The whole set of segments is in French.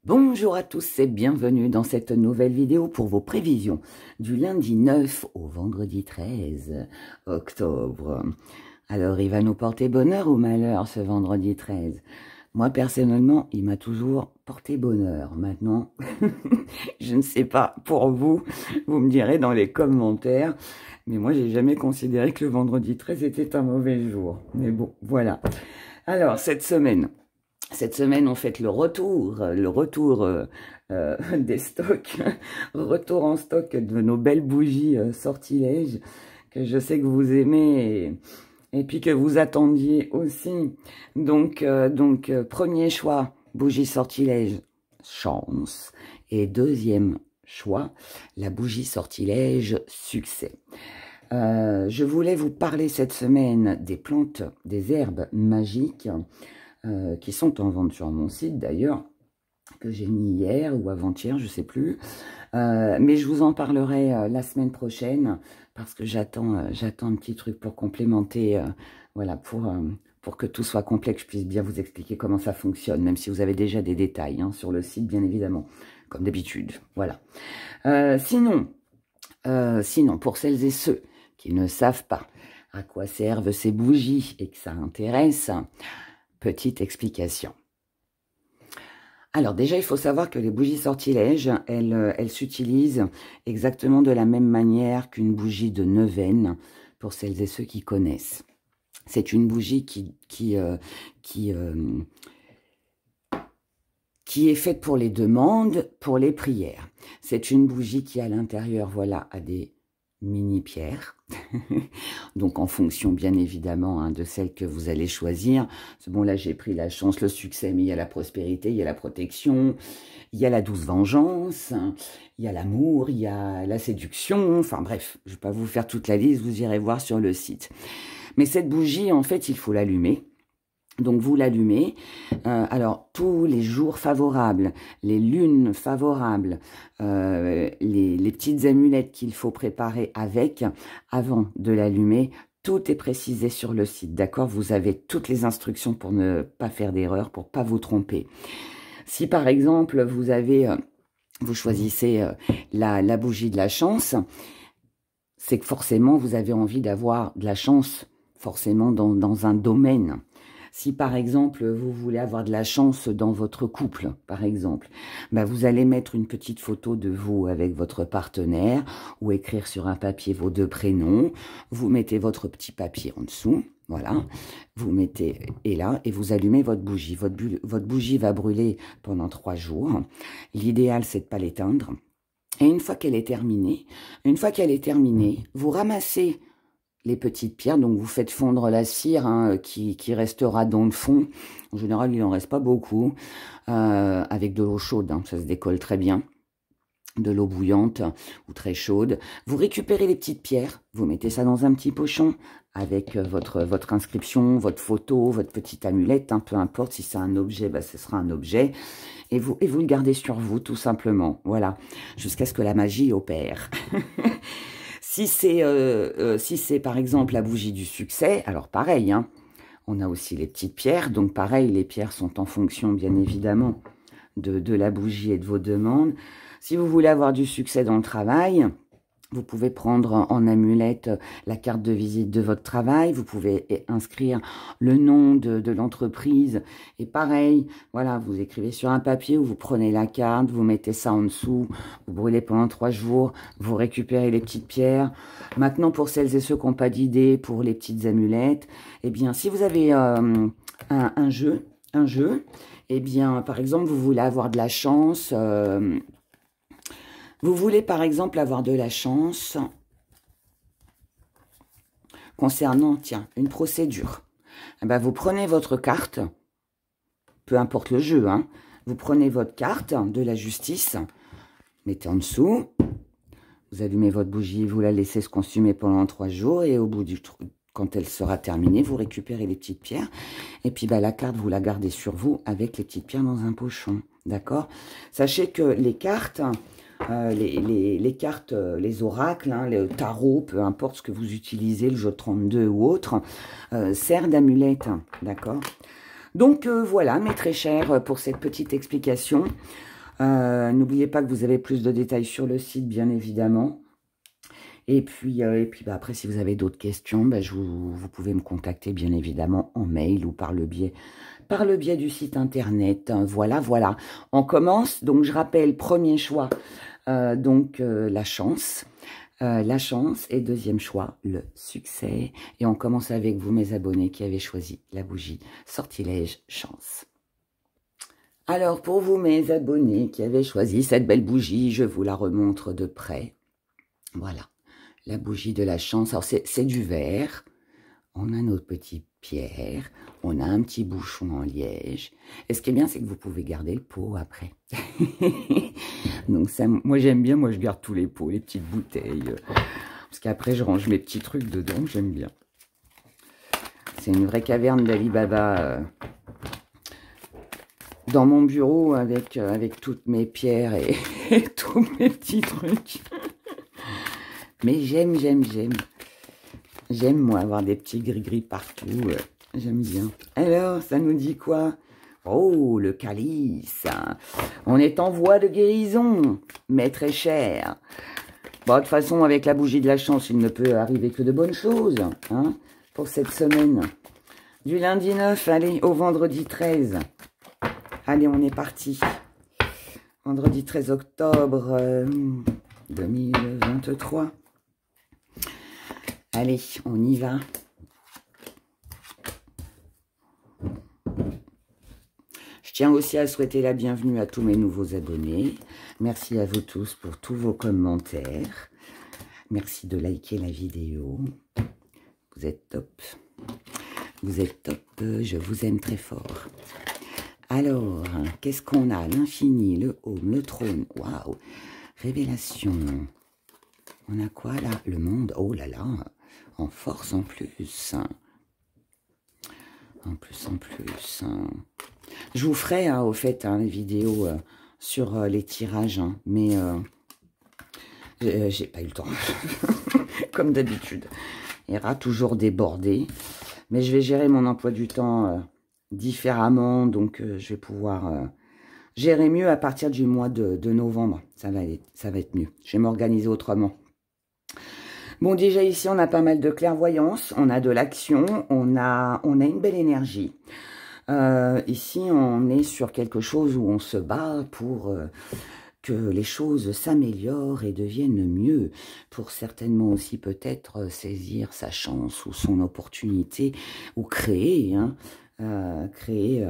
Bonjour à tous et bienvenue dans cette nouvelle vidéo pour vos prévisions du lundi 9 au vendredi 13 octobre. Alors, il va nous porter bonheur ou malheur ce vendredi 13? Moi, personnellement, il m'a toujours porté bonheur. Maintenant, je ne sais pas pour vous, vous me direz dans les commentaires, mais moi, j'ai jamais considéré que le vendredi 13 était un mauvais jour. Mais bon, voilà. Alors, cette semaine, on fête le retour des stocks, retour en stock de nos belles bougies sortilèges, que je sais que vous aimez et puis que vous attendiez aussi. Donc, premier choix, bougie sortilège, chance. Et deuxième choix, la bougie sortilège, succès. Je voulais vous parler cette semaine des plantes, des herbes magiques, qui sont en vente sur mon site d'ailleurs, que j'ai mis hier ou avant-hier, je ne sais plus. Mais je vous en parlerai la semaine prochaine, parce que j'attends un petit truc pour complémenter, voilà, pour que tout soit complet, que je puisse bien vous expliquer comment ça fonctionne, même si vous avez déjà des détails hein, sur le site, bien évidemment, comme d'habitude. Voilà. Sinon, pour celles et ceux qui ne savent pas à quoi servent ces bougies et que ça intéresse, petite explication. Alors déjà, il faut savoir que les bougies sortilèges, elles s'utilisent exactement de la même manière qu'une bougie de neuvaine, pour celles et ceux qui connaissent. C'est une bougie qui est faite pour les demandes, pour les prières. C'est une bougie qui, à l'intérieur, voilà, a des mini-pierres. Donc en fonction bien évidemment hein, de celle que vous allez choisir. Bon là j'ai pris la chance, le succès, mais il y a la prospérité, il y a la protection, il y a la douce vengeance, il y a l'amour, il y a la séduction, enfin bref, je ne vais pas vous faire toute la liste, vous irez voir sur le site. Mais cette bougie en fait il faut l'allumer. Donc vous l'allumez, alors tous les jours favorables, les lunes favorables, les petites amulettes qu'il faut préparer avec, avant de l'allumer, tout est précisé sur le site, d'accord? Vous avez toutes les instructions pour ne pas faire d'erreur, pour pas vous tromper. Si par exemple vous choisissez la bougie de la chance, c'est que forcément vous avez envie d'avoir de la chance, forcément dans un domaine. Si par exemple, vous voulez avoir de la chance dans votre couple, par exemple, ben, vous allez mettre une petite photo de vous avec votre partenaire ou écrire sur un papier vos deux prénoms. Vous mettez votre petit papier en dessous, voilà. Vous mettez, et là, et vous allumez votre bougie. Votre bougie va brûler pendant 3 jours. L'idéal, c'est de ne pas l'éteindre. Et une fois qu'elle est terminée, vous ramassez les petites pierres, donc vous faites fondre la cire hein, qui restera dans le fond. En général, il n'en reste pas beaucoup. Avec de l'eau chaude, hein, ça se décolle très bien. De l'eau bouillante ou très chaude. Vous récupérez les petites pierres, vous mettez ça dans un petit pochon avec votre inscription, votre photo, votre petite amulette, hein, peu importe si c'est un objet, bah, ce sera un objet. Et vous le gardez sur vous, tout simplement. Voilà, jusqu'à ce que la magie opère. Si c'est par exemple la bougie du succès, alors pareil, hein, on a aussi les petites pierres. Donc pareil, les pierres sont en fonction bien évidemment de la bougie et de vos demandes. Si vous voulez avoir du succès dans le travail, vous pouvez prendre en amulette la carte de visite de votre travail. Vous pouvez inscrire le nom de l'entreprise. Et pareil, voilà, vous écrivez sur un papier ou vous prenez la carte, vous mettez ça en dessous, vous brûlez pendant 3 jours, vous récupérez les petites pierres. Maintenant, pour celles et ceux qui n'ont pas d'idée pour les petites amulettes, eh bien, si vous avez un jeu, eh bien, par exemple, vous voulez avoir de la chance... Vous voulez par exemple avoir de la chance concernant, tiens, une procédure. Eh ben, vous prenez votre carte, peu importe le jeu, hein, vous prenez votre carte de la justice, mettez en dessous, vous allumez votre bougie, vous la laissez se consumer pendant 3 jours et au bout du quand elle sera terminée, vous récupérez les petites pierres et puis bah, la carte, vous la gardez sur vous avec les petites pierres dans un pochon, d'accord? Sachez que les cartes... les cartes, les oracles, hein, le tarot, peu importe ce que vous utilisez, le jeu 32 ou autre, sert d'amulette, d'accord? Donc voilà, mes très chers, pour cette petite explication. N'oubliez pas que vous avez plus de détails sur le site, bien évidemment. Et puis bah, après, si vous avez d'autres questions, bah, vous pouvez me contacter, bien évidemment, en mail ou par le biais du site internet. Voilà, voilà. On commence. Donc, je rappelle, premier choix, la chance. La chance et deuxième choix, le succès. Et on commence avec vous, mes abonnés, qui avez choisi la bougie Sortilège Chance. Alors, pour vous, mes abonnés qui avez choisi cette belle bougie, je vous la remontre de près. Voilà, la bougie de la chance. Alors, c'est du verre. On a notre petite pierre. On a un petit bouchon en liège. Et ce qui est bien, c'est que vous pouvez garder le pot après. Donc, ça, moi, j'aime bien. Moi, je garde tous les pots, les petites bouteilles. Parce qu'après, je range mes petits trucs dedans. J'aime bien. C'est une vraie caverne d'Ali Baba. Dans mon bureau avec toutes mes pierres et tous mes petits trucs. Mais j'aime. J'aime, moi, avoir des petits gris-gris partout. J'aime bien. Alors, ça nous dit quoi? Oh, le calice. On est en voie de guérison, mais très cher. Bon, de toute façon, avec la bougie de la chance, il ne peut arriver que de bonnes choses, hein, pour cette semaine. Du lundi 9, allez, au vendredi 13. Allez, on est parti. Vendredi 13 octobre 2023. Allez, on y va. Je tiens aussi à souhaiter la bienvenue à tous mes nouveaux abonnés. Merci à vous tous pour tous vos commentaires. Merci de liker la vidéo. Vous êtes top. Vous êtes top. Je vous aime très fort. Alors, qu'est-ce qu'on a? L'infini, le home, le trône. Waouh! Révélation. On a quoi là? Le monde. Oh là là. En force en plus. En plus. Je vous ferai, au fait, les vidéos sur les tirages. Mais j'ai pas eu le temps. Comme d'habitude. Il y aura toujours débordé. Mais je vais gérer mon emploi du temps différemment, donc je vais pouvoir gérer mieux à partir du mois de novembre. Ça va être mieux. Je vais m'organiser autrement. Bon, déjà ici, on a pas mal de clairvoyance, on a de l'action, on a une belle énergie. Ici, on est sur quelque chose où on se bat pour que les choses s'améliorent et deviennent mieux, pour certainement aussi peut-être saisir sa chance ou son opportunité, ou créer, créer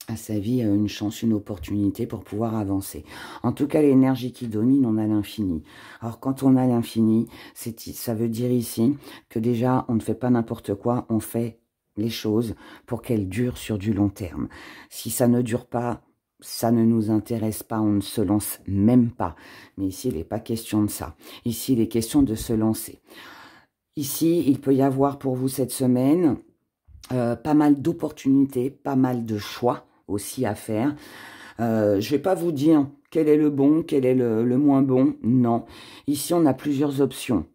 à sa vie une chance, une opportunité pour pouvoir avancer. En tout cas, l'énergie qui domine, on a l'infini. Alors, quand on a l'infini, ça veut dire ici que déjà, on ne fait pas n'importe quoi, on fait les choses pour qu'elles durent sur du long terme. Si ça ne dure pas, ça ne nous intéresse pas, on ne se lance même pas. Mais ici, il n'est pas question de ça. Ici, il est question de se lancer. Ici, il peut y avoir pour vous cette semaine pas mal d'opportunités, pas mal de choix aussi à faire. Je ne vais pas vous dire quel est le bon, quel est le moins bon. Non. Ici, on a plusieurs options.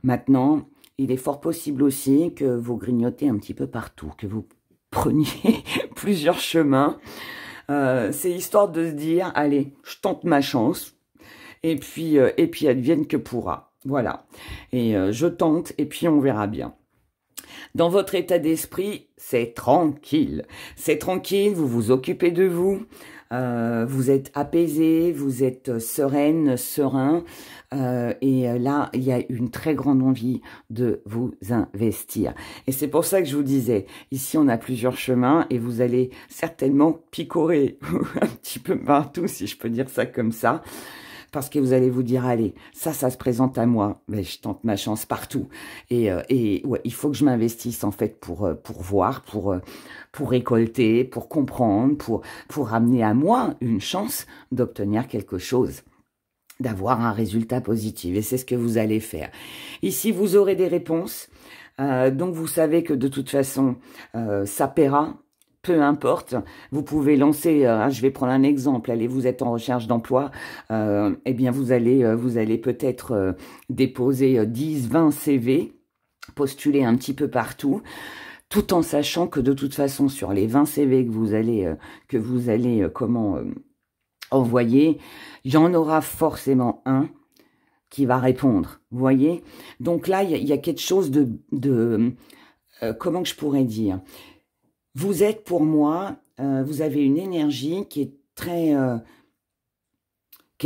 Maintenant, il est fort possible aussi que vous grignotez un petit peu partout, que vous preniez plusieurs chemins. C'est histoire de se dire, allez, je tente ma chance, et puis advienne que pourra. Voilà. Et je tente, et puis on verra bien. Dans votre état d'esprit, c'est tranquille. C'est tranquille, vous vous occupez de vous, vous êtes apaisé, vous êtes sereine, serein. Et là, il y a une très grande envie de vous investir. Et c'est pour ça que je vous disais, ici, on a plusieurs chemins et vous allez certainement picorer un petit peu partout, si je peux dire ça comme ça. Parce que vous allez vous dire, allez, ça se présente à moi, mais je tente ma chance partout. Et ouais, il faut que je m'investisse en fait pour voir, pour récolter, pour comprendre, pour amener à moi une chance d'obtenir quelque chose, d'avoir un résultat positif. Et c'est ce que vous allez faire. Ici, vous aurez des réponses. Donc, vous savez que de toute façon, ça paiera. Peu importe, vous pouvez lancer, je vais prendre un exemple, allez, vous êtes en recherche d'emploi, eh bien vous allez peut-être déposer 10, 20 CV, postuler un petit peu partout, tout en sachant que de toute façon, sur les 20 CV que vous allez envoyé, il y en aura forcément un qui va répondre, vous voyez. Donc là, il y a quelque chose comment que je pourrais dire? Vous êtes pour moi, vous avez une énergie qui est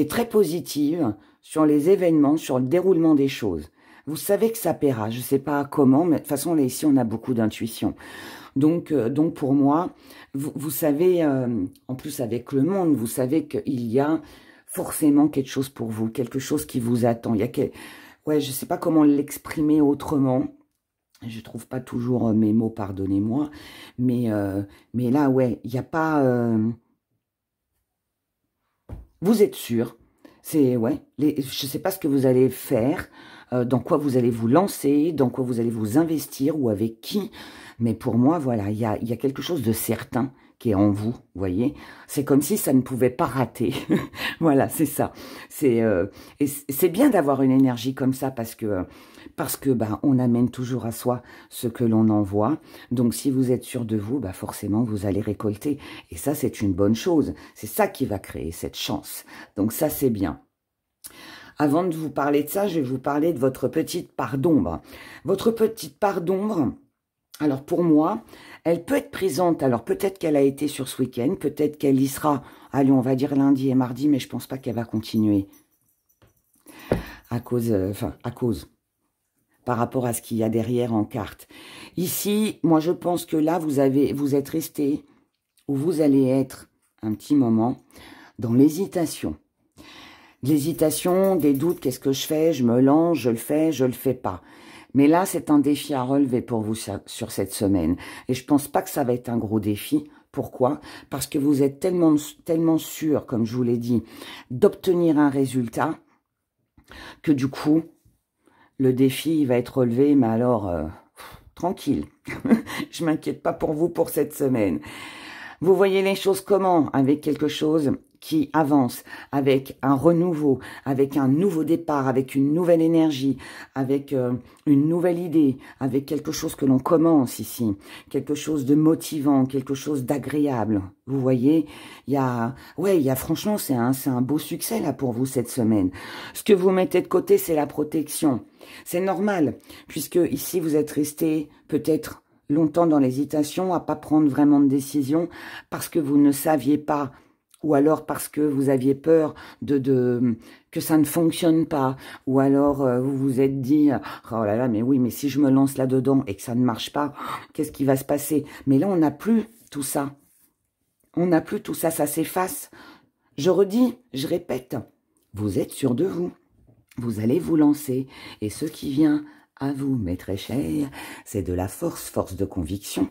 très positive sur les événements, sur le déroulement des choses. Vous savez que ça paiera, je ne sais pas comment, mais de toute façon, là, ici, on a beaucoup d'intuition. Donc pour moi, vous savez, en plus avec le monde, vous savez qu'il y a forcément quelque chose pour vous, quelque chose qui vous attend. Ouais, je ne sais pas comment l'exprimer autrement. Je trouve pas toujours mes mots, pardonnez-moi. Mais là, ouais, il n'y a pas... Vous êtes sûr. C'est, ouais, je ne sais pas ce que vous allez faire, dans quoi vous allez vous lancer, dans quoi vous allez vous investir ou avec qui. Mais pour moi, voilà, il y a quelque chose de certain qui est en vous, vous voyez. C'est comme si ça ne pouvait pas rater. Voilà, c'est ça. Et c'est bien d'avoir une énergie comme ça parce que bah, on amène toujours à soi ce que l'on envoie. Donc, si vous êtes sûr de vous, bah, forcément, vous allez récolter. Et ça, c'est une bonne chose. C'est ça qui va créer cette chance. Donc, ça, c'est bien. Avant de vous parler de ça, je vais vous parler de votre petite part d'ombre. Votre petite part d'ombre, alors pour moi, elle peut être présente. Alors peut-être qu'elle a été sur ce week-end, peut-être qu'elle y sera, allez, on va dire lundi et mardi, mais je pense pas qu'elle va continuer. À cause, par rapport à ce qu'il y a derrière en carte. Ici, moi je pense que là, vous êtes resté, ou vous allez être un petit moment, dans l'hésitation. L'hésitation, des doutes, qu'est-ce que je fais? Je me lance, je le fais pas. Mais là, c'est un défi à relever pour vous sur cette semaine. Et je pense pas que ça va être un gros défi. Pourquoi? Parce que vous êtes tellement sûr, comme je vous l'ai dit, d'obtenir un résultat, que du coup, le défi il va être relevé, mais alors, tranquille. Je m'inquiète pas pour vous pour cette semaine. Vous voyez les choses comment? Avec quelque chose qui avance, avec un renouveau, avec un nouveau départ, avec une nouvelle énergie, avec une nouvelle idée, avec quelque chose que l'on commence ici, quelque chose de motivant, quelque chose d'agréable. Vous voyez, franchement, c'est un beau succès là pour vous cette semaine. Ce que vous mettez de côté, c'est la protection. C'est normal, puisque ici vous êtes resté peut-être longtemps dans l'hésitation, à pas prendre vraiment de décision, parce que vous ne saviez pas, ou alors parce que vous aviez peur que ça ne fonctionne pas, ou alors vous vous êtes dit, oh là là, mais oui, mais si je me lance là-dedans et que ça ne marche pas, qu'est-ce qui va se passer? Mais là, on n'a plus tout ça. On n'a plus tout ça, ça s'efface. Je redis, je répète, vous êtes sûr de vous. Vous allez vous lancer, et ce qui vient à vous, mes très chers, c'est de la force de conviction.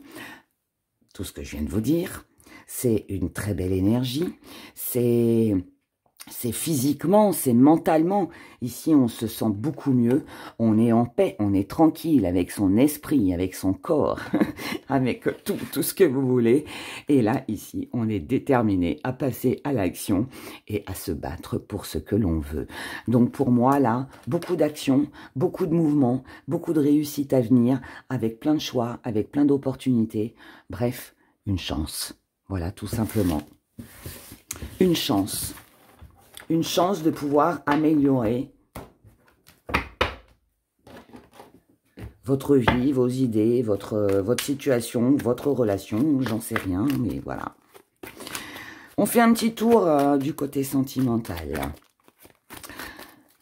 Tout ce que je viens de vous dire, c'est une très belle énergie, c'est physiquement, c'est mentalement. Ici, on se sent beaucoup mieux, on est en paix, on est tranquille avec son esprit, avec son corps, avec tout ce que vous voulez. Et là, ici, on est déterminé à passer à l'action et à se battre pour ce que l'on veut. Donc pour moi, là, beaucoup d'action, beaucoup de mouvements, beaucoup de réussite à venir, avec plein de choix, avec plein d'opportunités. Bref, une chance. Voilà, tout simplement. Une chance. Une chance de pouvoir améliorer votre vie, vos idées, votre situation, votre relation, j'en sais rien, mais voilà. On fait un petit tour du côté sentimental.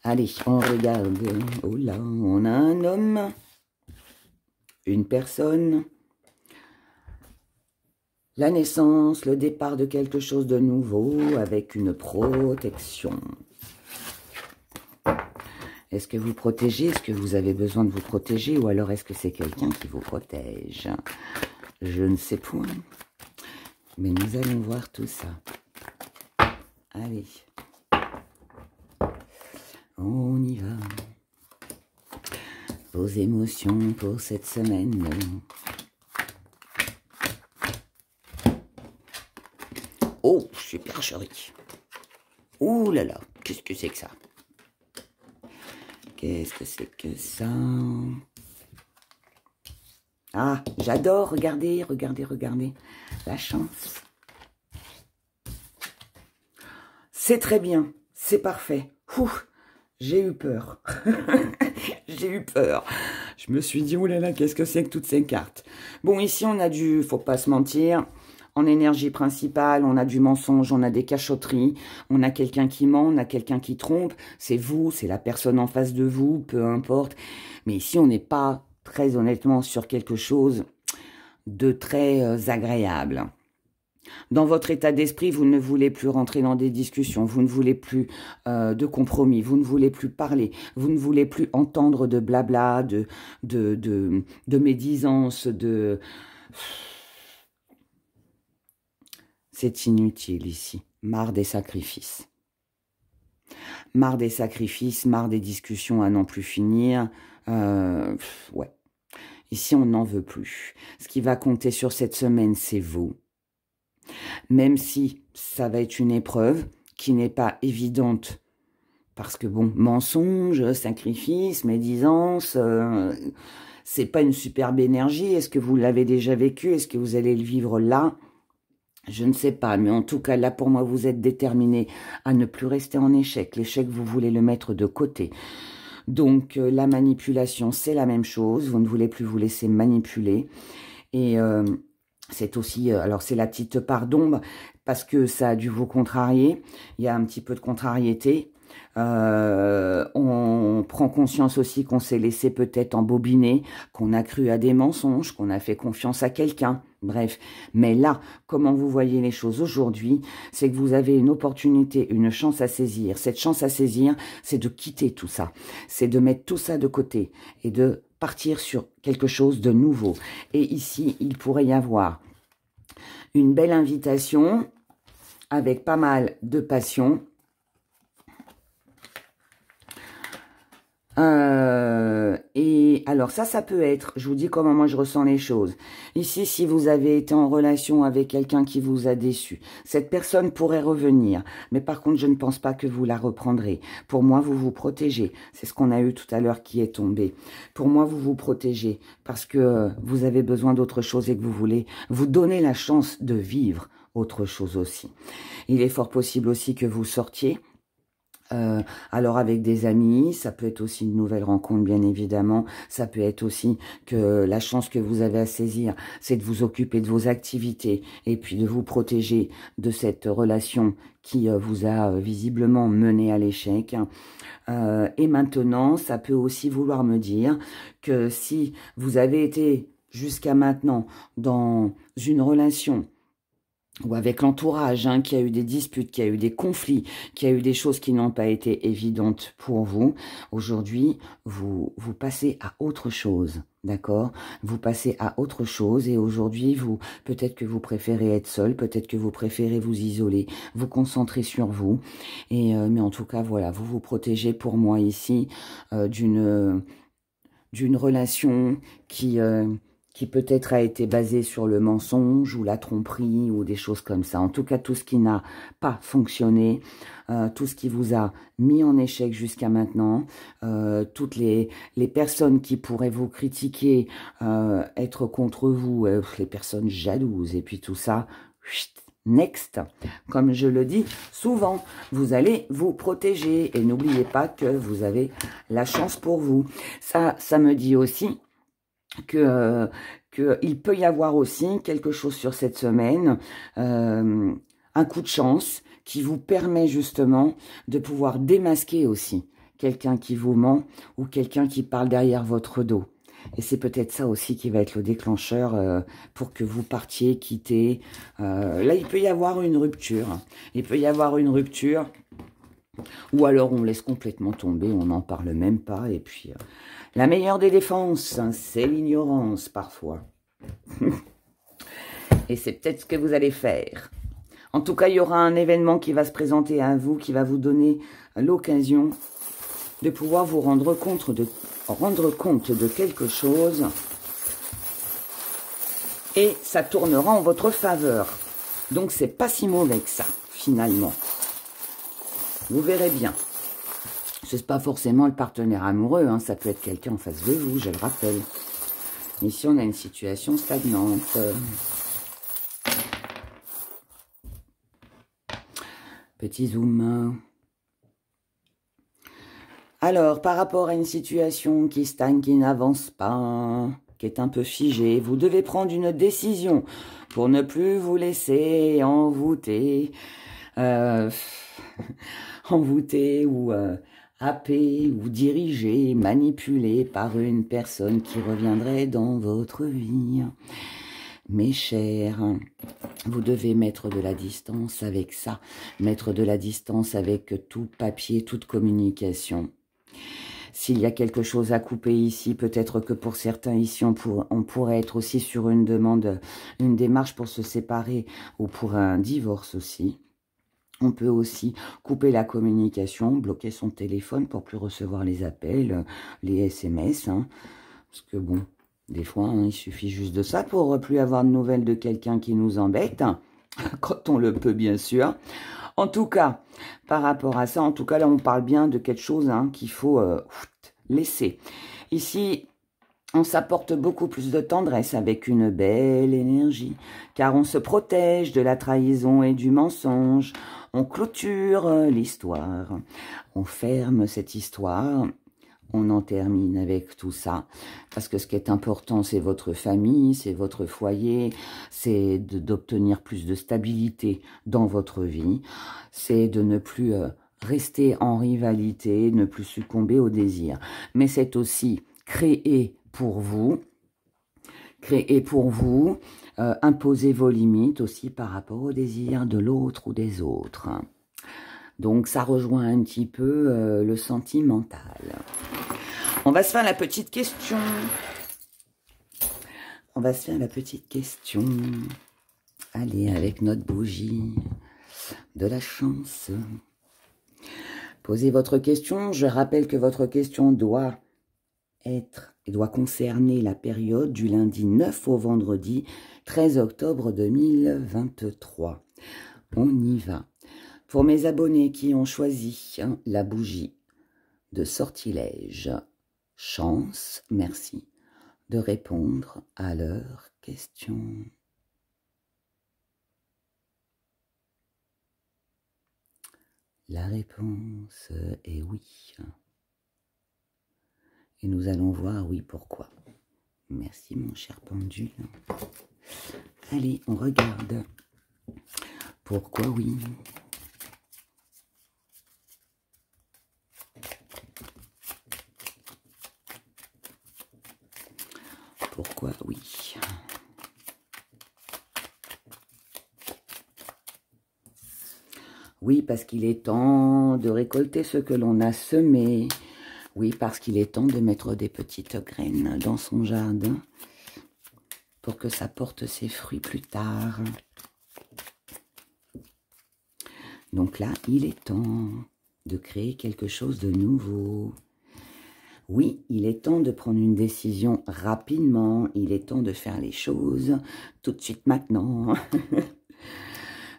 Allez, on regarde. Oh là, on a un homme, une personne, la naissance, le départ de quelque chose de nouveau avec une protection. Est-ce que vous protégez? Est-ce que vous avez besoin de vous protéger? Ou alors est-ce que c'est quelqu'un qui vous protège? Je ne sais point. Mais nous allons voir tout ça. Allez. On y va. Vos émotions pour cette semaine. Oh, supercherie. Ouh là là, qu'est-ce que c'est que ça? Qu'est-ce que c'est que ça? Ah, j'adore, regardez, regardez, regardez. La chance. C'est très bien, c'est parfait. Ouh, j'ai eu peur. J'ai eu peur. Je me suis dit, oh là là, qu'est-ce que c'est que toutes ces cartes? Bon, ici, on a faut pas se mentir, en énergie principale, on a du mensonge, on a des cachotteries, on a quelqu'un qui ment, on a quelqu'un qui trompe. C'est vous, c'est la personne en face de vous, peu importe. Mais ici, on n'est pas, très honnêtement, sur quelque chose de très agréable. Dans votre état d'esprit, vous ne voulez plus rentrer dans des discussions, vous ne voulez plus de compromis, vous ne voulez plus parler, vous ne voulez plus entendre de blabla, de médisance, de... C'est inutile ici. Marre des sacrifices. Marre des sacrifices, marre des discussions à n'en plus finir. Ouais. Ici, on n'en veut plus. Ce qui va compter sur cette semaine, c'est vous. Même si ça va être une épreuve qui n'est pas évidente, parce que bon, mensonge, sacrifice, médisance, c'est pas une superbe énergie. Est-ce que vous l'avez déjà vécu? Est-ce que vous allez le vivre là? Je ne sais pas, mais en tout cas, là, pour moi, vous êtes déterminé à ne plus rester en échec. L'échec, vous voulez le mettre de côté. Donc, la manipulation, c'est la même chose. Vous ne voulez plus vous laisser manipuler. Et c'est aussi, alors c'est la petite part d'ombre, parce que ça a dû vous contrarier. Il y a un petit peu de contrariété. On prend conscience aussi qu'on s'est laissé peut-être embobiner, qu'on a cru à des mensonges, qu'on a fait confiance à quelqu'un. Bref, mais là, comment vous voyez les choses aujourd'hui, c'est que vous avez une opportunité, une chance à saisir. Cette chance à saisir, c'est de quitter tout ça. C'est de mettre tout ça de côté et de partir sur quelque chose de nouveau. Et ici, il pourrait y avoir une belle invitation avec pas mal de passion. Et alors ça peut être, je vous dis comment moi je ressens les choses. Ici, si vous avez été en relation avec quelqu'un qui vous a déçu, cette personne pourrait revenir. Mais par contre, je ne pense pas que vous la reprendrez. Pour moi, vous vous protégez. C'est ce qu'on a eu tout à l'heure qui est tombé. Pour moi, vous vous protégez parce que vous avez besoin d'autre chose et que vous voulez vous donner la chance de vivre autre chose aussi. Il est fort possible aussi que vous sortiez. Alors avec des amis, ça peut être aussi une nouvelle rencontre bien évidemment, ça peut être aussi que la chance que vous avez à saisir, c'est de vous occuper de vos activités et puis de vous protéger de cette relation qui vous a visiblement mené à l'échec. Et maintenant, ça peut aussi vouloir me dire que si vous avez été jusqu'à maintenant dans une relation ou avec l'entourage, qui a eu des disputes, qui a eu des conflits, qui a eu des choses qui n'ont pas été évidentes pour vous. Aujourd'hui, vous passez à autre chose, d'accord? Vous passez à autre chose et aujourd'hui, peut-être que vous préférez être seul, peut-être que vous préférez vous isoler, vous concentrer sur vous. Et mais en tout cas, voilà, vous vous protégez pour moi ici d'une relation qui peut-être a été basé sur le mensonge ou la tromperie ou des choses comme ça. En tout cas, tout ce qui n'a pas fonctionné, tout ce qui vous a mis en échec jusqu'à maintenant, toutes les personnes qui pourraient vous critiquer, être contre vous, les personnes jalouses et puis tout ça, next. Comme je le dis souvent, vous allez vous protéger et n'oubliez pas que vous avez la chance pour vous. Ça me dit aussi que il peut y avoir aussi quelque chose sur cette semaine, un coup de chance qui vous permet justement de pouvoir démasquer aussi quelqu'un qui vous ment ou quelqu'un qui parle derrière votre dos. Et c'est peut-être ça aussi qui va être le déclencheur pour que vous partiez, quitter. Là, il peut y avoir une rupture. Il peut y avoir une rupture. Ou alors on laisse complètement tomber, on n'en parle même pas. Et puis, la meilleure des défenses, c'est l'ignorance parfois. Et c'est peut-être ce que vous allez faire. En tout cas, il y aura un événement qui va se présenter à vous, qui va vous donner l'occasion de pouvoir vous rendre compte de quelque chose. Et ça tournera en votre faveur. Donc, c'est pas si mauvais que ça, finalement. Vous verrez bien. C'est pas forcément le partenaire amoureux, ça peut être quelqu'un en face de vous, je le rappelle. Ici, on a une situation stagnante. Petit zoom. Alors, par rapport à une situation qui stagne, qui n'avance pas, qui est un peu figée, vous devez prendre une décision pour ne plus vous laisser envoûter, envoûter ou happer ou diriger, manipuler par une personne qui reviendrait dans votre vie. Mes chers, vous devez mettre de la distance avec ça, mettre de la distance avec tout papier, toute communication. S'il y a quelque chose à couper ici, peut-être que pour certains ici, on pourrait être aussi sur une demande, une démarche pour se séparer ou pour un divorce aussi. On peut aussi couper la communication, bloquer son téléphone pour plus recevoir les appels, les SMS. Hein, parce que bon, des fois, hein, il suffit juste de ça pour plus avoir de nouvelles de quelqu'un qui nous embête. Hein, quand on le peut, bien sûr. En tout cas, par rapport à ça, en tout cas, là, on parle bien de quelque chose hein, qu'il faut laisser. Ici, on s'apporte beaucoup plus de tendresse avec une belle énergie, car on se protège de la trahison et du mensonge. On clôture l'histoire, on ferme cette histoire, on en termine avec tout ça. Parce que ce qui est important, c'est votre famille, c'est votre foyer, c'est d'obtenir plus de stabilité dans votre vie, c'est de ne plus rester en rivalité, ne plus succomber au désir. Mais c'est aussi créer pour vous, imposer vos limites aussi par rapport au désir de l'autre ou des autres. Donc ça rejoint un petit peu le sentimental. On va se faire la petite question. On va se faire la petite question. Allez, avec notre bougie de la chance. Posez votre question. Je rappelle que votre question doit concerner la période du lundi 9 au vendredi 13 octobre 2023. On y va. Pour mes abonnés qui ont choisi la bougie de sortilège, chance, merci de répondre à leurs questions. La réponse est oui. Et nous allons voir oui pourquoi. Merci mon cher pendule. Allez, on regarde. Pourquoi oui? Pourquoi oui? Oui, parce qu'il est temps de récolter ce que l'on a semé. Oui, parce qu'il est temps de mettre des petites graines dans son jardin pour que ça porte ses fruits plus tard. Donc là, il est temps de créer quelque chose de nouveau. Oui, il est temps de prendre une décision rapidement. Il est temps de faire les choses tout de suite maintenant.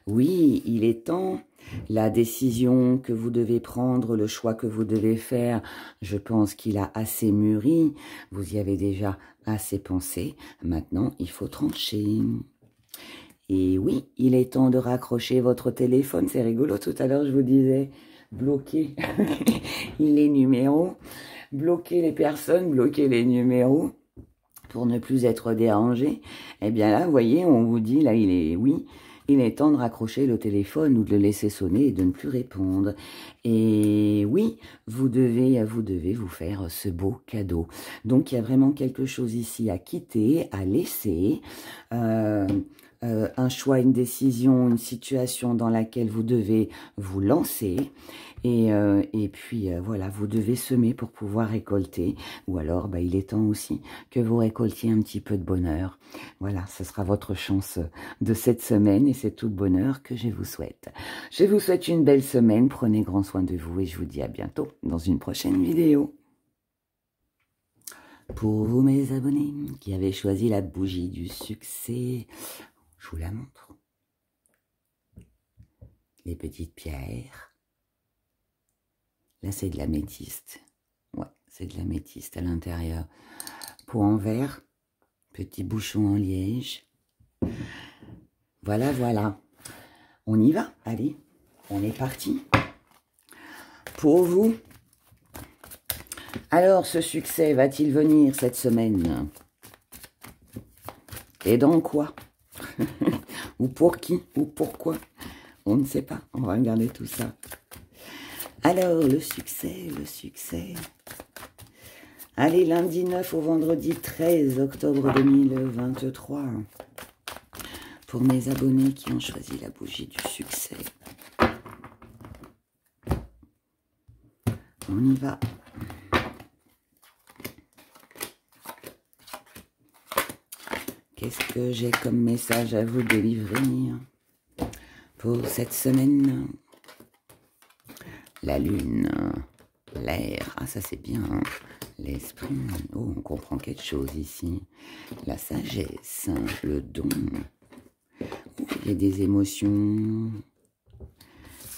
Oui, il est temps. La décision que vous devez prendre, le choix que vous devez faire, je pense qu'il a assez mûri. Vous y avez déjà assez pensé. Maintenant, il faut trancher. Et oui, il est temps de raccrocher votre téléphone. C'est rigolo, tout à l'heure, je vous disais, bloquer les numéros, bloquer les personnes, bloquer les numéros pour ne plus être dérangé. Eh bien là, vous voyez, on vous dit, là, il est temps de raccrocher le téléphone ou de le laisser sonner et de ne plus répondre. Et oui, vous devez vous faire ce beau cadeau. Donc, il y a vraiment quelque chose ici à quitter, à laisser. Un choix, une décision, une situation dans laquelle vous devez vous lancer. Et puis, voilà, vous devez semer pour pouvoir récolter. Ou alors, il est temps aussi que vous récoltiez un petit peu de bonheur. Voilà, ce sera votre chance de cette semaine et c'est tout le bonheur que je vous souhaite. Je vous souhaite une belle semaine. Prenez grand soin de vous et je vous dis à bientôt dans une prochaine vidéo. Pour vous, mes abonnés, qui avez choisi la bougie du succès, je vous la montre. Les petites pierres. Là, c'est de l'améthyste. Ouais, c'est de l'améthyste à l'intérieur. Pot en verre. Petit bouchon en liège. Voilà, voilà. On y va, allez. on est parti. Pour vous, alors ce succès va-t-il venir cette semaine? Et dans quoi? Ou pour qui? Ou pourquoi? On ne sait pas. On va regarder tout ça. Alors, le succès, le succès. Allez, lundi 9 au vendredi 13 octobre 2023. Pour mes abonnés qui ont choisi la bougie du succès. On y va. Qu'est-ce que j'ai comme message à vous délivrer pour cette semaine? La lune, l'air, ah ça c'est bien, hein. L'esprit, oh on comprend quelque chose ici. La sagesse, le don, il y a des émotions,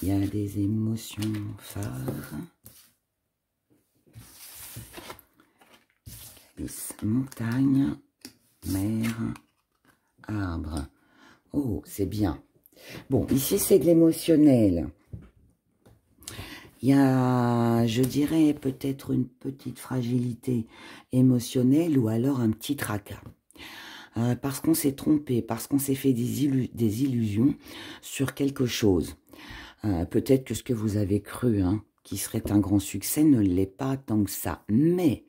il y a des émotions phares. Montagne, mer, arbre. Oh, c'est bien. Bon, ici, c'est de l'émotionnel. Il y a, je dirais, peut-être une petite fragilité émotionnelle ou alors un petit tracas. Parce qu'on s'est trompé, parce qu'on s'est fait des illusions sur quelque chose. Peut-être que ce que vous avez cru, hein, qui serait un grand succès, ne l'est pas tant que ça. Mais,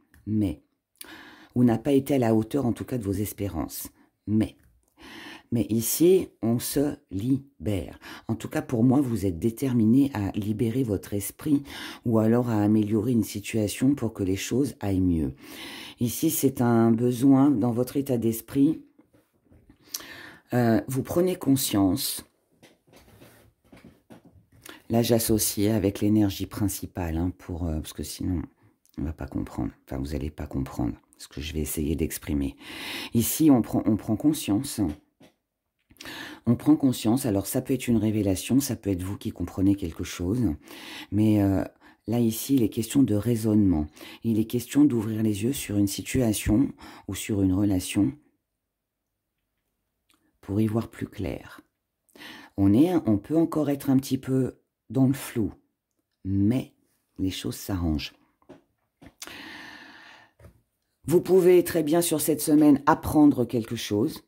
ou n'a pas été à la hauteur en tout cas de vos espérances. Mais ici, on se libère. En tout cas, pour moi, vous êtes déterminé à libérer votre esprit ou alors à améliorer une situation pour que les choses aillent mieux. Ici, c'est un besoin dans votre état d'esprit. Vous prenez conscience. Là, j'associe avec l'énergie principale, hein, parce que sinon, on ne va pas comprendre. Enfin, vous n'allez pas comprendre ce que je vais essayer d'exprimer. Ici, on prend conscience. On prend conscience, alors ça peut être une révélation, ça peut être vous qui comprenez quelque chose, mais là ici, il est question de raisonnement. Il est question d'ouvrir les yeux sur une situation ou sur une relation pour y voir plus clair. On peut encore être un petit peu dans le flou, mais les choses s'arrangent. Vous pouvez très bien sur cette semaine apprendre quelque chose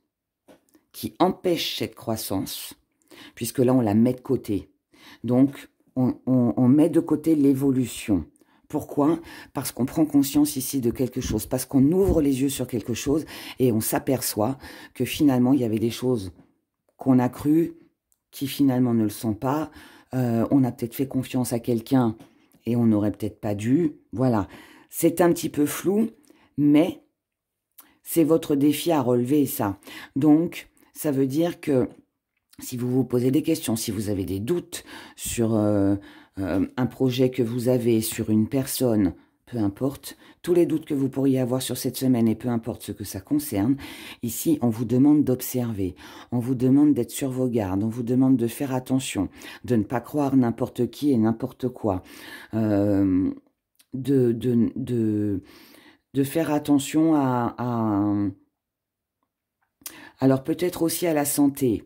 qui empêche cette croissance, puisque là on la met de côté. Donc on met de côté l'évolution. Pourquoi? Parce qu'on prend conscience ici de quelque chose, parce qu'on ouvre les yeux sur quelque chose et on s'aperçoit que finalement il y avait des choses qu'on a crues qui finalement ne le sont pas. On a peut-être fait confiance à quelqu'un et on n'aurait peut-être pas dû. Voilà, c'est un petit peu flou, mais c'est votre défi à relever ça. Donc, ça veut dire que si vous vous posez des questions, si vous avez des doutes sur un projet que vous avez, sur une personne, peu importe, tous les doutes que vous pourriez avoir sur cette semaine et peu importe ce que ça concerne, ici, on vous demande d'observer, on vous demande d'être sur vos gardes, on vous demande de faire attention, de ne pas croire n'importe qui et n'importe quoi, de faire attention alors peut-être aussi à la santé.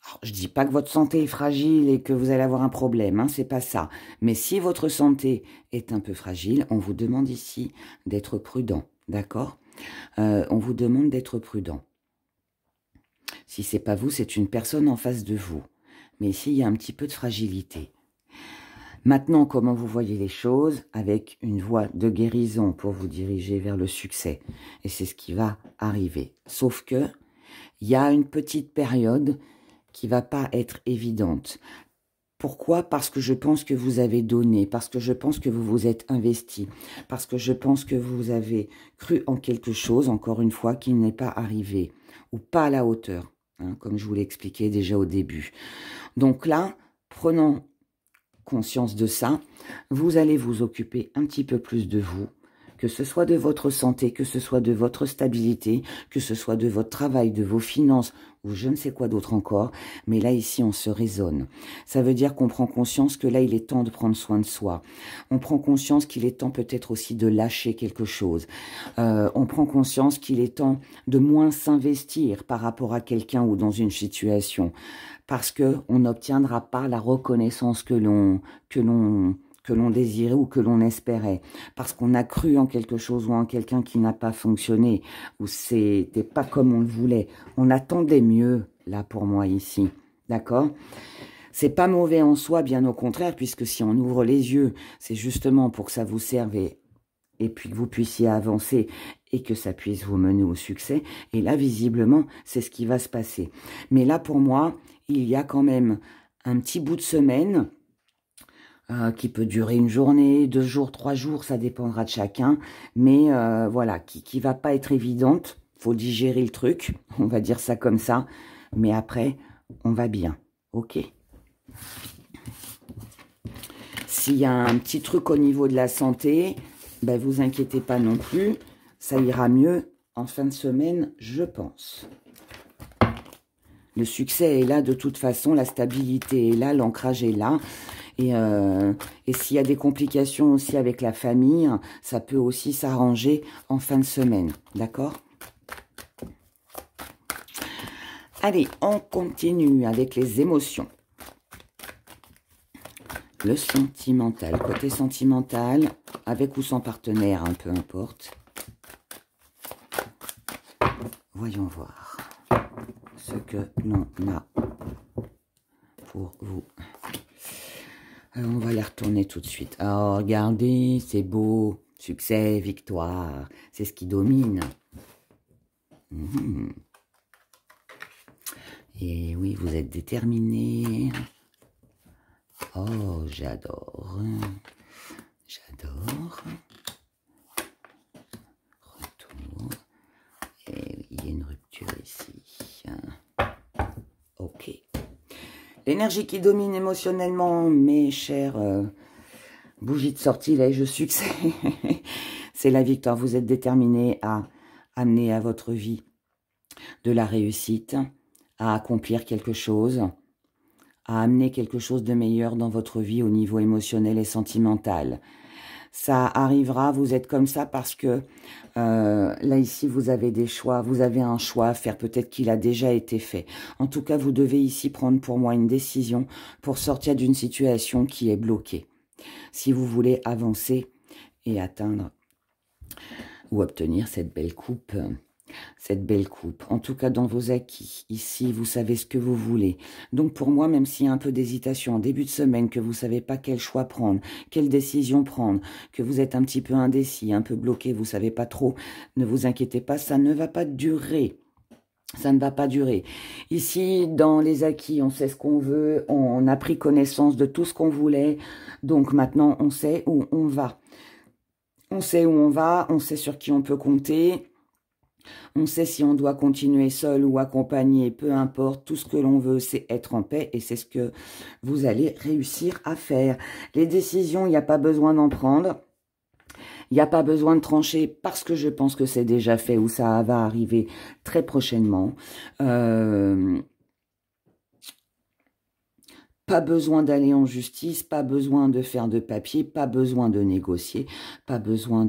Alors, je ne dis pas que votre santé est fragile et que vous allez avoir un problème, hein, c'est pas ça. Mais si votre santé est un peu fragile, on vous demande ici d'être prudent, d'accord? On vous demande d'être prudent. Si c'est pas vous, c'est une personne en face de vous. Mais ici, il y a un petit peu de fragilité. Maintenant, comment vous voyez les choses? Avec une voie de guérison pour vous diriger vers le succès. Et c'est ce qui va arriver. Sauf que, il y a une petite période qui va pas être évidente. Pourquoi? Parce que je pense que vous avez donné, parce que je pense que vous vous êtes investi, parce que je pense que vous avez cru en quelque chose, encore une fois, qui n'est pas arrivé, ou pas à la hauteur, hein, comme je vous l'ai expliqué déjà au début. Donc là, prenons conscience de ça, vous allez vous occuper un petit peu plus de vous, que ce soit de votre santé, que ce soit de votre stabilité, que ce soit de votre travail, de vos finances, ou je ne sais quoi d'autre encore, mais là, ici, on se raisonne. Ça veut dire qu'on prend conscience que là, il est temps de prendre soin de soi. On prend conscience qu'il est temps peut-être aussi de lâcher quelque chose. On prend conscience qu'il est temps de moins s'investir par rapport à quelqu'un ou dans une situation, parce que on n'obtiendra pas la reconnaissance que l'on désirait ou que l'on espérait, parce qu'on a cru en quelque chose ou en quelqu'un qui n'a pas fonctionné, ou c'était pas comme on le voulait. On attendait mieux, là, pour moi, ici. D'accord ? C'est pas mauvais en soi, bien au contraire, puisque si on ouvre les yeux, c'est justement pour que ça vous serve et puis que vous puissiez avancer et que ça puisse vous mener au succès. Et là, visiblement, c'est ce qui va se passer. Mais là, pour moi, il y a quand même un petit bout de semaine qui peut durer une journée, 2 jours, 3 jours, ça dépendra de chacun. Mais voilà, qui va pas être évidente. Faut digérer le truc, on va dire ça comme ça. Mais après, on va bien. Ok. S'il y a un petit truc au niveau de la santé, ben vous inquiétez pas non plus. Ça ira mieux en fin de semaine, je pense. Le succès est là de toute façon, la stabilité est là, l'ancrage est là. Et s'il y a des complications aussi avec la famille, ça peut aussi s'arranger en fin de semaine. D'accord ? Allez, on continue avec les émotions. Le sentimental, côté sentimental, avec ou sans partenaire, peu importe. Voyons voir ce que l'on a pour vous. Alors, on va les retourner tout de suite. Oh, regardez, c'est beau. Succès, victoire, c'est ce qui domine. Et oui, vous êtes déterminé. Oh, j'adore. J'adore. Retour. Et il y a une rupture ici. Ok. L'énergie qui domine émotionnellement, mes chers bougies de sortilège succès, c'est la victoire. Vous êtes déterminé à amener à votre vie de la réussite, à accomplir quelque chose, à amener quelque chose de meilleur dans votre vie au niveau émotionnel et sentimental. Ça arrivera, vous êtes comme ça parce que là ici vous avez des choix, vous avez un choix à faire, peut-être qu'il a déjà été fait. En tout cas, vous devez ici prendre pour moi une décision pour sortir d'une situation qui est bloquée. Si vous voulez avancer et atteindre ou obtenir cette belle coupe. En tout cas dans vos acquis, ici vous savez ce que vous voulez. Donc pour moi, même s'il y a un peu d'hésitation en début de semaine, que vous ne savez pas quel choix prendre, quelle décision prendre, que vous êtes un petit peu indécis, un peu bloqué, vous ne savez pas trop, ne vous inquiétez pas, ça ne va pas durer. Ça ne va pas durer. Ici, dans les acquis, on sait ce qu'on veut, on a pris connaissance de tout ce qu'on voulait, donc maintenant on sait où on va. On sait où on va, on sait sur qui on peut compter. On sait si on doit continuer seul ou accompagné, peu importe. Tout ce que l'on veut, c'est être en paix et c'est ce que vous allez réussir à faire. Les décisions, il n'y a pas besoin d'en prendre. Il n'y a pas besoin de trancher parce que je pense que c'est déjà fait ou ça va arriver très prochainement. Pas besoin d'aller en justice, pas besoin de faire de papier, pas besoin de négocier, pas besoin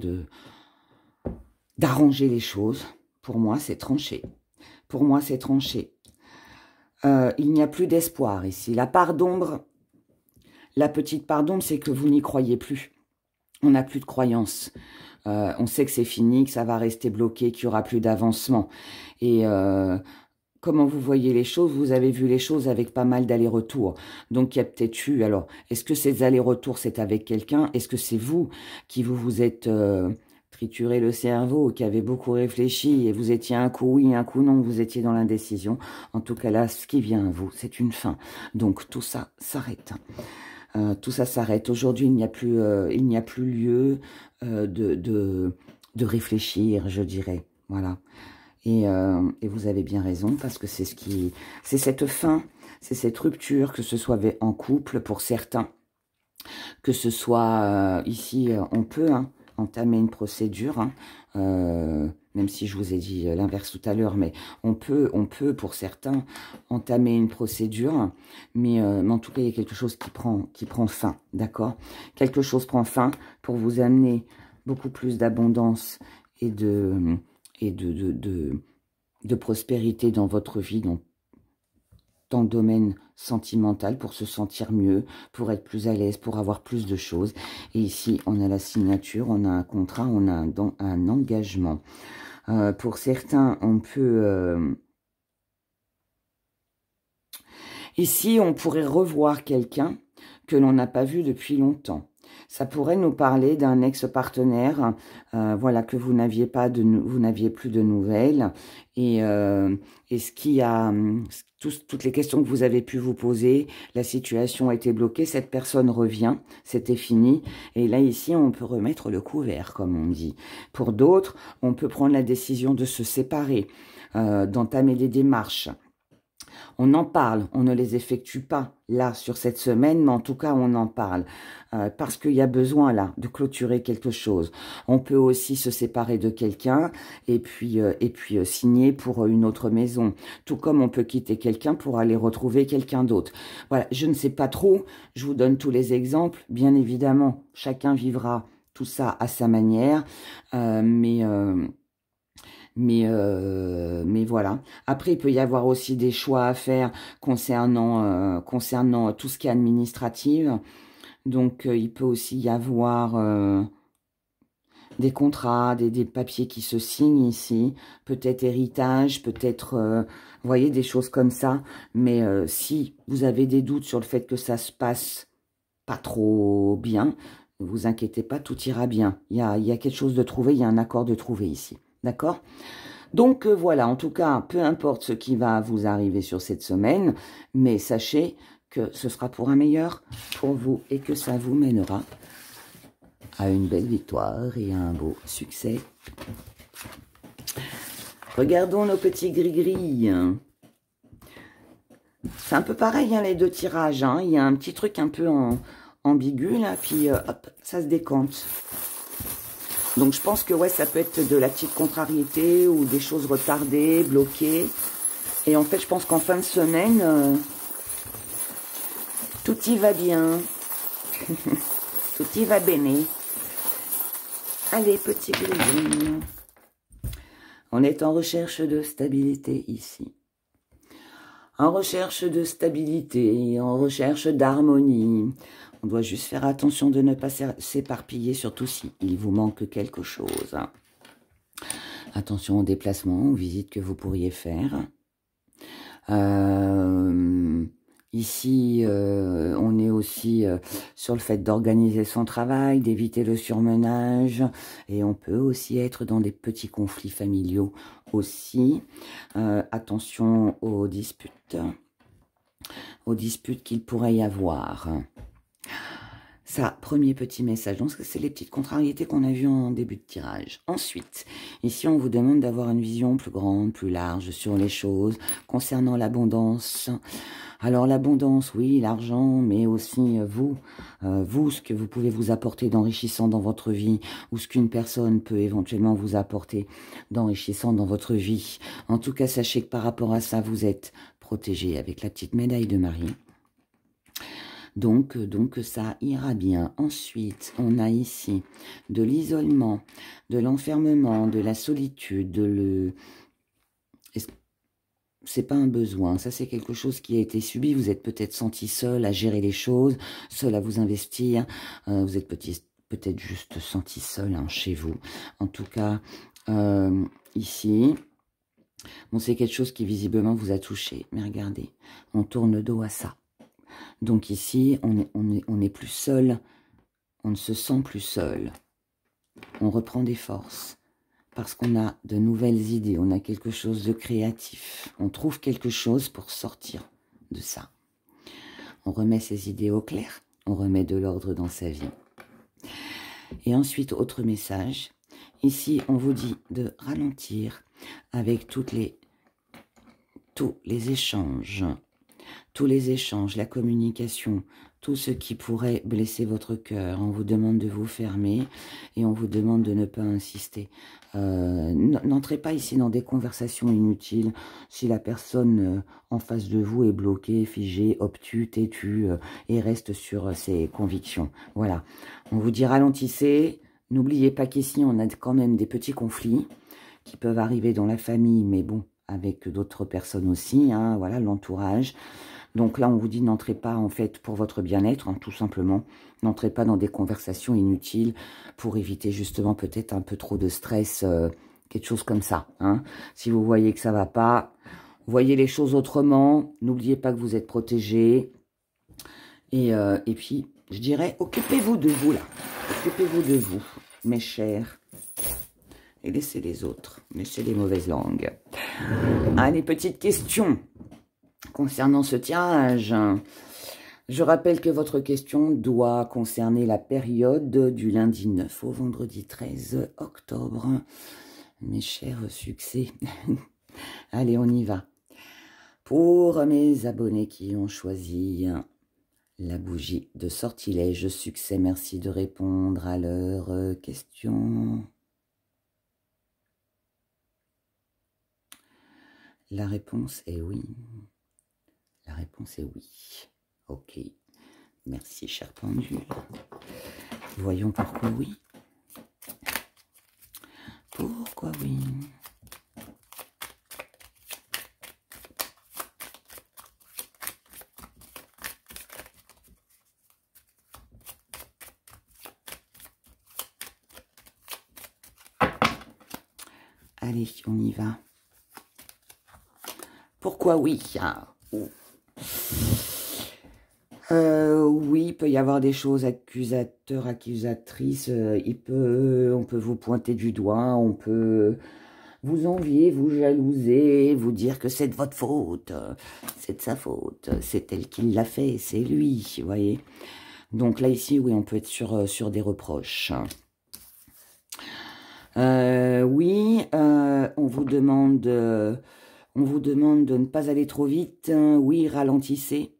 d'arranger les choses. Pour moi, c'est tranché. Pour moi, c'est tranché. Il n'y a plus d'espoir ici. La part d'ombre, la petite part d'ombre, c'est que vous n'y croyez plus. On n'a plus de croyance. On sait que c'est fini, que ça va rester bloqué, qu'il n'y aura plus d'avancement. Et comment vous voyez les choses? Vous avez vu les choses avec pas mal d'allers-retours. Donc, il y a peut-être eu... Alors, est-ce que ces allers-retours, c'est avec quelqu'un? Est-ce que c'est vous qui vous êtes... trituré le cerveau, qui avait beaucoup réfléchi, et vous étiez un coup oui, un coup non, vous étiez dans l'indécision. En tout cas là, ce qui vient à vous, c'est une fin. Donc tout ça s'arrête. Tout ça s'arrête. Aujourd'hui, il n'y a plus lieu de réfléchir, je dirais. Voilà. Et vous avez bien raison, parce que c'est cette fin, c'est cette rupture, que ce soit en couple pour certains, que ce soit ici, on peut, entamer une procédure, hein, même si je vous ai dit l'inverse tout à l'heure, mais on peut, pour certains, entamer une procédure, mais en tout cas, il y a quelque chose qui prend fin, d'accord? Quelque chose prend fin pour vous amener beaucoup plus d'abondance et de prospérité dans votre vie, dans le domaine sentimental, pour se sentir mieux, pour être plus à l'aise, pour avoir plus de choses. Et ici, on a la signature, on a un contrat, on a un engagement. Pour certains, on peut... Ici, on pourrait revoir quelqu'un que l'on n'a pas vu depuis longtemps. Ça pourrait nous parler d'un ex-partenaire, voilà, que vous n'aviez plus de nouvelles. Et ce qui a... toutes les questions que vous avez pu vous poser, la situation a été bloquée, cette personne revient, c'était fini. Et là, ici, on peut remettre le couvert, comme on dit. Pour d'autres, on peut prendre la décision de se séparer, d'entamer des démarches. On en parle, on ne les effectue pas là sur cette semaine, mais en tout cas on en parle parce qu'il y a besoin là de clôturer quelque chose. On peut aussi se séparer de quelqu'un et puis signer pour une autre maison, tout comme on peut quitter quelqu'un pour aller retrouver quelqu'un d'autre. Voilà, je ne sais pas trop, je vous donne tous les exemples, bien évidemment, chacun vivra tout ça à sa manière, mais voilà. Après, il peut y avoir aussi des choix à faire concernant tout ce qui est administratif. Donc, il peut aussi y avoir des contrats, des papiers qui se signent ici. Peut-être héritage, peut-être, vous voyez, des choses comme ça. Mais si vous avez des doutes sur le fait que ça se passe pas trop bien, ne vous inquiétez pas, tout ira bien. Il y a quelque chose de trouvé, il y a un accord de trouvé ici. D'accord ? Donc voilà, en tout cas, peu importe ce qui va vous arriver sur cette semaine, mais sachez que ce sera pour un meilleur pour vous et que ça vous mènera à une belle victoire et à un beau succès. Regardons nos petits gris-gris. C'est un peu pareil, hein, les deux tirages. Hein. Il y a un petit truc un peu ambigu, là, puis hop, ça se décante. Donc, je pense que, ouais, ça peut être de la petite contrariété ou des choses retardées, bloquées. Et en fait, je pense qu'en fin de semaine, tout y va bien. Tout y va bene. Allez, petit gris. On est en recherche de stabilité ici. En recherche de stabilité, en recherche d'harmonie. On doit juste faire attention de ne pas s'éparpiller, surtout si il vous manque quelque chose. Attention aux déplacements, aux visites que vous pourriez faire. Ici, on est aussi sur le fait d'organiser son travail, d'éviter le surmenage. Et on peut aussi être dans des petits conflits familiaux aussi. Attention aux disputes qu'il pourrait y avoir. Ça, premier petit message. Donc, c'est les petites contrariétés qu'on a vues en début de tirage. Ensuite, ici, on vous demande d'avoir une vision plus grande, plus large sur les choses concernant l'abondance. Alors, l'abondance, oui, l'argent, mais aussi vous, ce que vous pouvez vous apporter d'enrichissant dans votre vie ou ce qu'une personne peut éventuellement vous apporter d'enrichissant dans votre vie. En tout cas, sachez que par rapport à ça, vous êtes protégé avec la petite médaille de Marie. Donc ça ira bien. Ensuite, on a ici de l'isolement, de l'enfermement, de la solitude, c'est pas un besoin, ça c'est quelque chose qui a été subi. Vous êtes peut-être senti seul à gérer les choses, seul à vous investir. Vous êtes peut-être juste senti seul chez vous. En tout cas, ici, bon, c'est quelque chose qui visiblement vous a touché. Mais regardez, on tourne le dos à ça. Donc ici, on est plus seul, on ne se sent plus seul. On reprend des forces parce qu'on a de nouvelles idées, on a quelque chose de créatif. On trouve quelque chose pour sortir de ça. On remet ses idées au clair, on remet de l'ordre dans sa vie. Et ensuite, autre message. Ici, on vous dit de ralentir avec tous les échanges, la communication, tout ce qui pourrait blesser votre cœur. On vous demande de vous fermer et on vous demande de ne pas insister. N'entrez pas ici dans des conversations inutiles. Si la personne en face de vous est bloquée, figée, obtuse, têtue et reste sur ses convictions. Voilà. On vous dit ralentissez. N'oubliez pas qu'ici, on a quand même des petits conflits qui peuvent arriver dans la famille, mais bon, avec d'autres personnes aussi, hein, voilà, l'entourage. Donc là, on vous dit, n'entrez pas, en fait, pour votre bien-être, hein, tout simplement. N'entrez pas dans des conversations inutiles pour éviter justement peut-être un peu trop de stress, quelque chose comme ça. Hein. Si vous voyez que ça va pas, voyez les choses autrement. N'oubliez pas que vous êtes protégés. Et puis, je dirais, occupez-vous de vous, là. Occupez-vous de vous, mes chers. Et laissez les autres. Laissez les mauvaises langues. Allez, petite question. Concernant ce tirage, je rappelle que votre question doit concerner la période du lundi 9 au vendredi 13 octobre. Mes chers succès. Allez, on y va. Pour mes abonnés qui ont choisi la bougie de sortilège succès, merci de répondre à leurs questions. La réponse est oui. La réponse est oui. Ok. Merci, cher pendule. Voyons pourquoi oui. Pourquoi oui? Allez, on y va. Pourquoi oui? Oui, il peut y avoir des choses accusateurs, accusatrices. On peut vous pointer du doigt, on peut vous envier, vous jalouser, vous dire que c'est de votre faute, c'est de sa faute, c'est elle qui l'a fait, c'est lui, vous voyez. Donc là, ici, oui, on peut être sur des reproches. Oui, on vous demande de ne pas aller trop vite. Oui, ralentissez.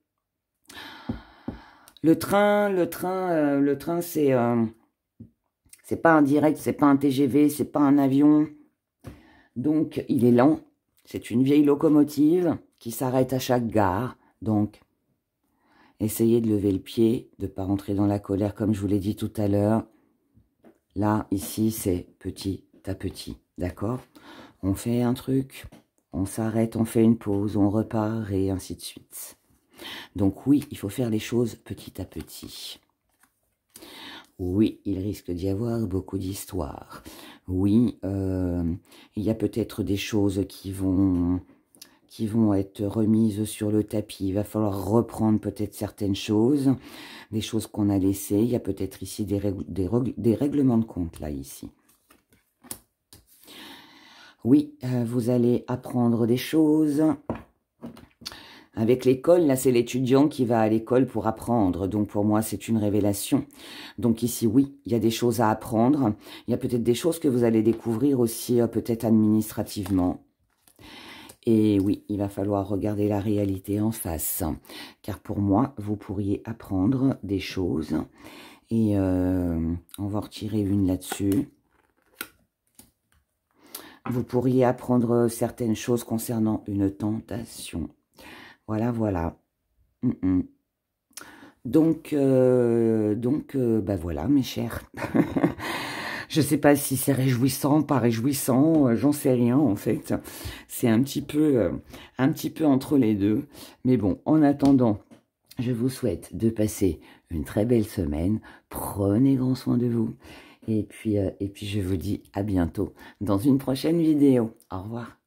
Le train, c'est pas un direct, c'est pas un TGV, c'est pas un avion. Donc, il est lent. C'est une vieille locomotive qui s'arrête à chaque gare. Donc, essayez de lever le pied, de ne pas rentrer dans la colère comme je vous l'ai dit tout à l'heure. Là, ici, c'est petit à petit, d'accord? On fait un truc, on s'arrête, on fait une pause, on repart et ainsi de suite. Donc oui, il faut faire les choses petit à petit. Oui, il risque d'y avoir beaucoup d'histoires. Oui, il y a peut-être des choses qui vont être remises sur le tapis. Il va falloir reprendre peut-être certaines choses, des choses qu'on a laissées. Il y a peut-être ici des règlements de compte, là, ici. Oui, vous allez apprendre des choses. Avec l'école, là, c'est l'étudiant qui va à l'école pour apprendre. Donc, pour moi, c'est une révélation. Donc, ici, oui, il y a des choses à apprendre. Il y a peut-être des choses que vous allez découvrir aussi, peut-être administrativement. Et oui, il va falloir regarder la réalité en face. Car pour moi, vous pourriez apprendre des choses. Et on va en retirer une là-dessus. Vous pourriez apprendre certaines choses concernant une tentation. Voilà, voilà. Donc, bah voilà, mes chers. Je ne sais pas si c'est réjouissant, pas réjouissant, j'en sais rien en fait. C'est un petit peu entre les deux. Mais bon, en attendant, je vous souhaite de passer une très belle semaine. Prenez grand soin de vous. Et puis je vous dis à bientôt dans une prochaine vidéo. Au revoir.